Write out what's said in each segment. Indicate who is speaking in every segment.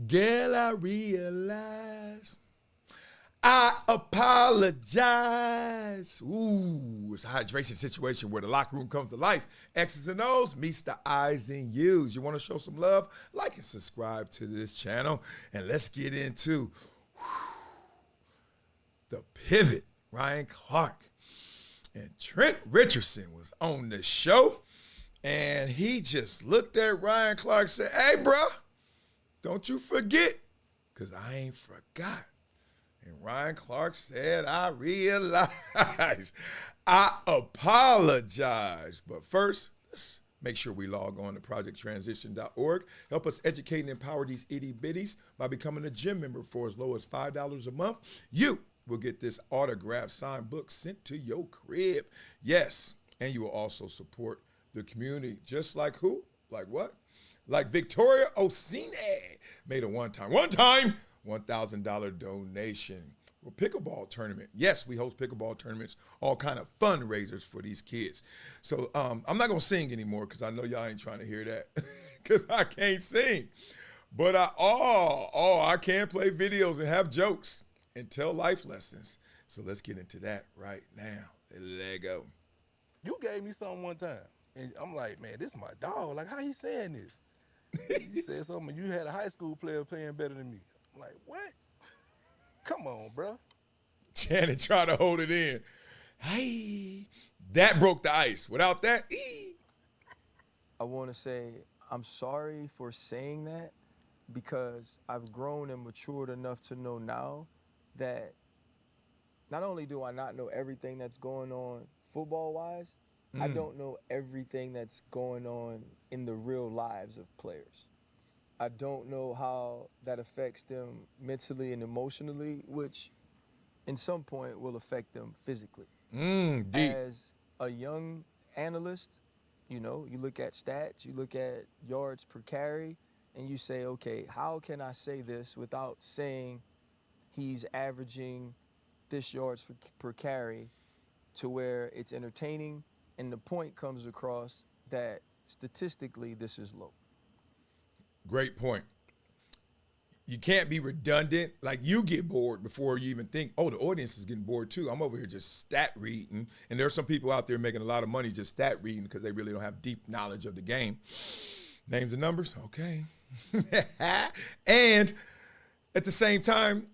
Speaker 1: Girl, I realize I apologize. Ooh, it's a hydration situation where the locker room comes to life. X's and O's meets the I's and U's. You want to show some love? Like and subscribe to this channel. And let's get into the pivot. Ryan Clark and Trent Richardson was on the show. And he just looked at Ryan Clark and said, hey, bro, don't you forget, because I ain't forgot. And Ryan Clark said, I realize, I apologize. But first, let's make sure we log on to projecttransition.org. Help us educate and empower these itty bitties by becoming a gym member for as low as $5 a month. You will get this autographed signed book sent to your crib. Yes, and you will also support the community. Just like who? Like what? Like Victoria Osine made a one-time $1,000 donation for pickleball tournament. Yes, we host pickleball tournaments, all kind of fundraisers for these kids. So I'm not gonna sing anymore because I know y'all ain't trying to hear that because I can't sing. But I can play videos and have jokes and tell life lessons. So let's get into that right now. Let go.
Speaker 2: You gave me something one time, and I'm like, man, this is my dog. Like, how you saying this? You said something, you had a high school player playing better than me. I'm like, what? Come on, bro.
Speaker 1: Janet tried to hold it in. Hey, that broke the ice. Without that,
Speaker 3: I want to say I'm sorry for saying that because I've grown and matured enough to know now that not only do I not know everything that's going on football-wise, I don't know everything that's going on in the real lives of players. I don't know how that affects them mentally and emotionally, which in some point will affect them physically.
Speaker 1: Deep.
Speaker 3: As a young analyst, you know, you look at stats, you look at yards per carry, and you say, okay, how can I say this without saying he's averaging this yards per carry to where it's entertaining and the point comes across that statistically this is low.
Speaker 1: Great point. You can't be redundant. Like, you get bored before you even think, oh, the audience is getting bored too. I'm over here just stat reading. And there are some people out there making a lot of money just stat reading because they really don't have deep knowledge of the game. Names and numbers, okay. And at the same time,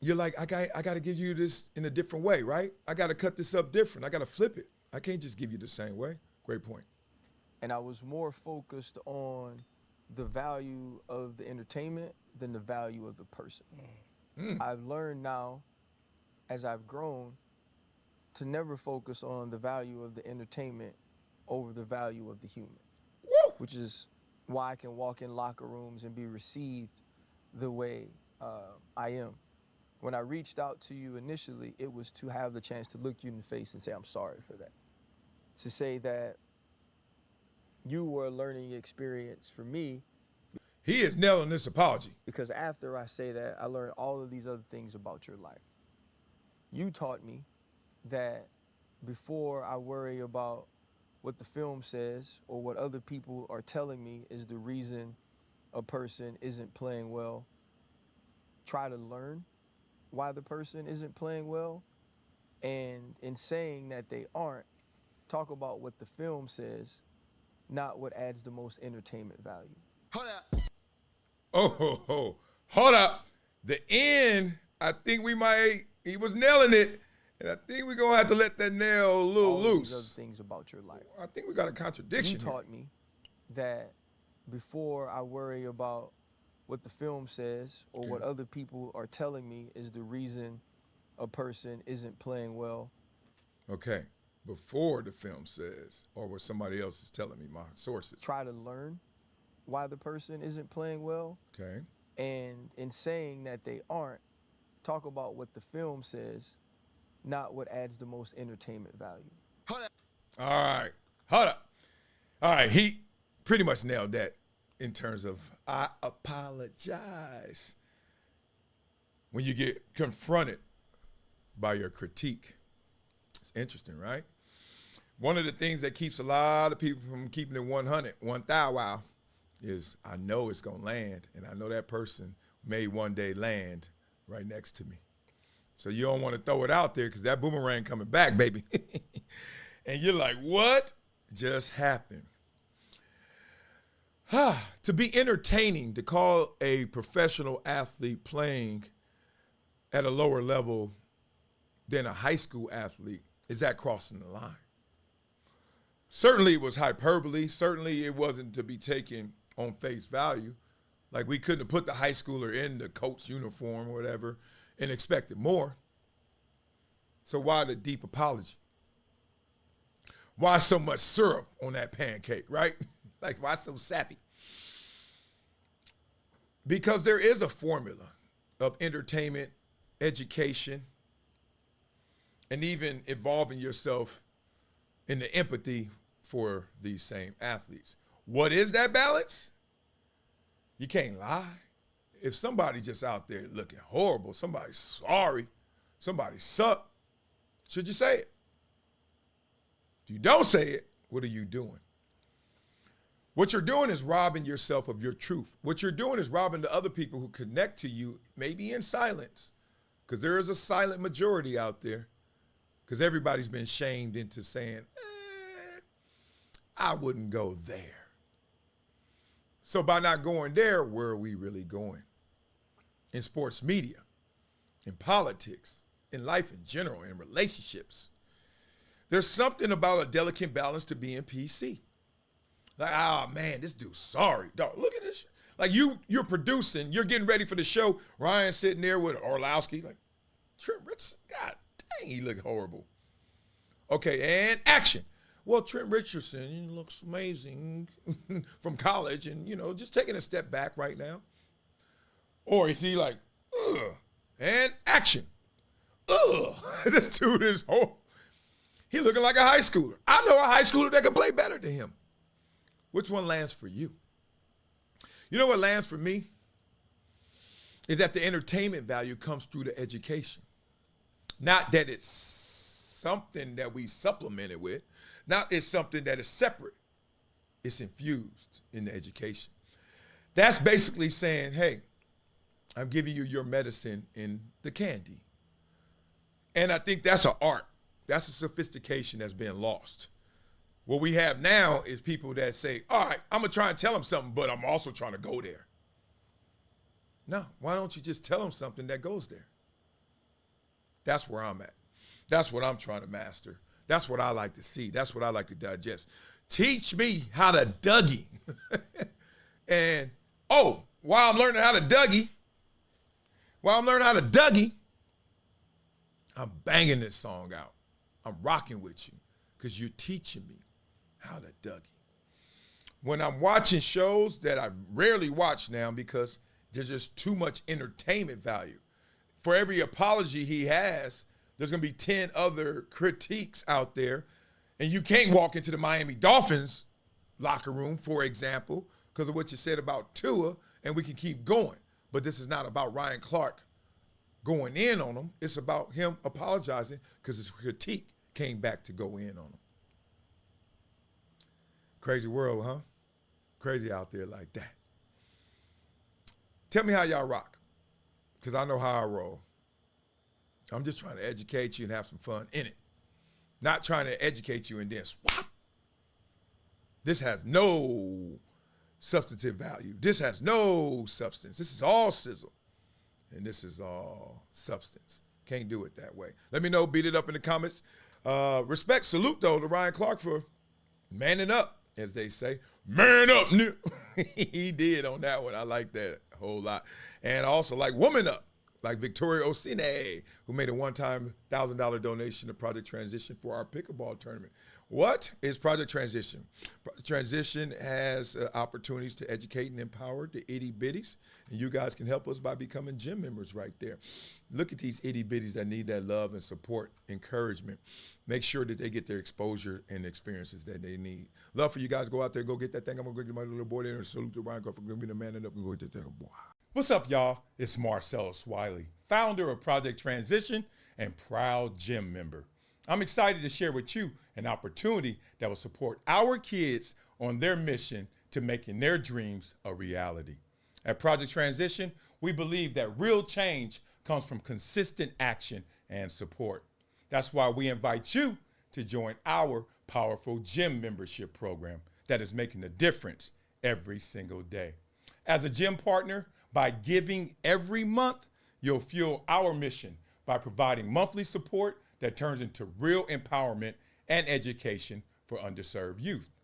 Speaker 1: you're like, I got to give you this in a different way, right? I got to cut this up different. I got to flip it. I can't just give you the same way. Great point.
Speaker 3: And I was more focused on the value of the entertainment than the value of the person. I've learned now, as I've grown, to never focus on the value of the entertainment over the value of the human.
Speaker 1: Woo!
Speaker 3: Which is why I can walk in locker rooms and be received the way I am. When I reached out to you initially, it was to have the chance to look you in the face and say, I'm sorry for that. To say that you were a learning experience for me.
Speaker 1: He is nailing this apology.
Speaker 3: Because after I say that, I learned all of these other things about your life. You taught me that before I worry about what the film says or what other people are telling me is the reason a person isn't playing well, try to learn why the person isn't playing well, and in saying that they aren't, talk about what the film says, not what adds the most entertainment value.
Speaker 2: Hold up.
Speaker 1: Hold up. The end, I think he was nailing it, and I think we're going to have to let that nail a little
Speaker 3: all
Speaker 1: loose.
Speaker 3: These other things about your life.
Speaker 1: I think we got a contradiction
Speaker 3: You
Speaker 1: here.
Speaker 3: taught me that before I worry about what the film says or what other people are telling me is the reason a person isn't playing well.
Speaker 1: Okay. Before the film says, or what somebody else is telling me, my sources.
Speaker 3: Try to learn why the person isn't playing well.
Speaker 1: Okay.
Speaker 3: And in saying that they aren't, talk about what the film says, not what adds the most entertainment value.
Speaker 2: Hold up.
Speaker 1: All right. Hold up. All right. He pretty much nailed that in terms of I apologize. When you get confronted by your critique, it's interesting, right? One of the things that keeps a lot of people from keeping it 100, 1,000, is I know it's going to land, and I know that person may one day land right next to me. So you don't want to throw it out there because that boomerang coming back, baby. And you're like, what just happened? To be entertaining, to call a professional athlete playing at a lower level than a high school athlete, is that crossing the line? Certainly it was hyperbole. Certainly it wasn't to be taken on face value. Like we couldn't have put the high schooler in the coach uniform or whatever and expected more. So why the deep apology? Why so much syrup on that pancake, right? Like, why so sappy? Because there is a formula of entertainment, education, and even involving yourself in the empathy for these same athletes. What is that balance? You can't lie. If somebody just out there looking horrible, somebody's sorry, somebody suck, should you say it? If you don't say it, what are you doing? What you're doing is robbing yourself of your truth. What you're doing is robbing the other people who connect to you, maybe in silence, because there is a silent majority out there, because everybody's been shamed into saying, I wouldn't go there. So by not going there, where are we really going? In sports media, in politics, in life in general, in relationships. There's something about a delicate balance to being PC. Like, oh man, this dude's sorry. Dog, look at this. Like you're producing, you're getting ready for the show. Ryan sitting there with Orlowski, like, Trent Richardson, God dang, he looked horrible. Okay, and action. Well, Trent Richardson, he looks amazing from college and, just taking a step back right now. Or is he like, ugh, and action. Ugh, this dude is horrible. He looking like a high schooler. I know a high schooler that can play better than him. Which one lands for you? You know what lands for me? Is that the entertainment value comes through the education. Not that it's something that we supplement it with. Not it's something that is separate. It's infused in the education. That's basically saying, hey, I'm giving you your medicine in the candy. And I think that's an art. That's a sophistication that's been lost. What we have now is people that say, all right, I'm going to try and tell them something, but I'm also trying to go there. No, why don't you just tell them something that goes there? That's where I'm at. That's what I'm trying to master. That's what I like to see. That's what I like to digest. Teach me how to Dougie. And, while I'm learning how to Dougie, I'm banging this song out. I'm rocking with you because you're teaching me how to Dougie. When I'm watching shows that I rarely watch now because there's just too much entertainment value. For every apology he has, there's going to be 10 other critiques out there. And you can't walk into the Miami Dolphins locker room, for example, because of what you said about Tua, and we can keep going. But this is not about Ryan Clark going in on him. It's about him apologizing because his critique came back to go in on him. Crazy world, huh? Crazy out there like that. Tell me how y'all rock, because I know how I roll. I'm just trying to educate you and have some fun in it. Not trying to educate you and then swap. This has no substantive value. This has no substance. This is all sizzle. And this is all substance. Can't do it that way. Let me know. Beat it up in the comments. Respect, salute, though, to Ryan Clark for manning up, as they say. Man up, Nick. He did on that one. I like that a whole lot. And I also like woman up, like Victoria Osine, who made a one-time $1,000 donation to Project Transition for our pickleball tournament. What is Project Transition? Project Transition has opportunities to educate and empower the itty-bitties, and you guys can help us by becoming gym members right there. Look at these itty-bitties that need that love and support, encouragement. Make sure that they get their exposure and experiences that they need. Love for you guys. Go out there, go get that thing. I'm going to get my little boy there and salute to Ryan Clark for being the man up and go get that thing, boy. What's up, y'all? It's Marcellus Wiley, founder of Project Transition and proud gym member. I'm excited to share with you an opportunity that will support our kids on their mission to making their dreams a reality. At Project Transition, we believe that real change comes from consistent action and support. That's why we invite you to join our powerful gym membership program that is making a difference every single day. As a gym partner, by giving every month, you'll fuel our mission by providing monthly support that turns into real empowerment and education for underserved youth.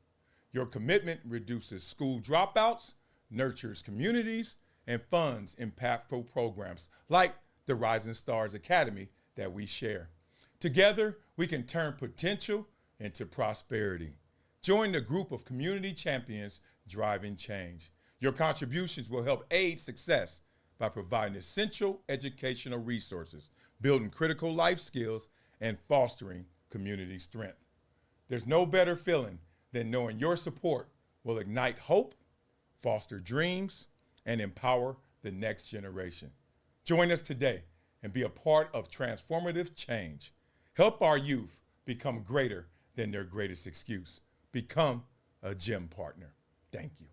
Speaker 1: Your commitment reduces school dropouts, nurtures communities, and funds impactful programs like the Rising Stars Academy that we share. Together, we can turn potential into prosperity. Join the group of community champions driving change. Your contributions will help aid success by providing essential educational resources, building critical life skills, and fostering community strength. There's no better feeling than knowing your support will ignite hope, foster dreams, and empower the next generation. Join us today and be a part of transformative change. Help our youth become greater than their greatest excuse. Become a gym partner. Thank you.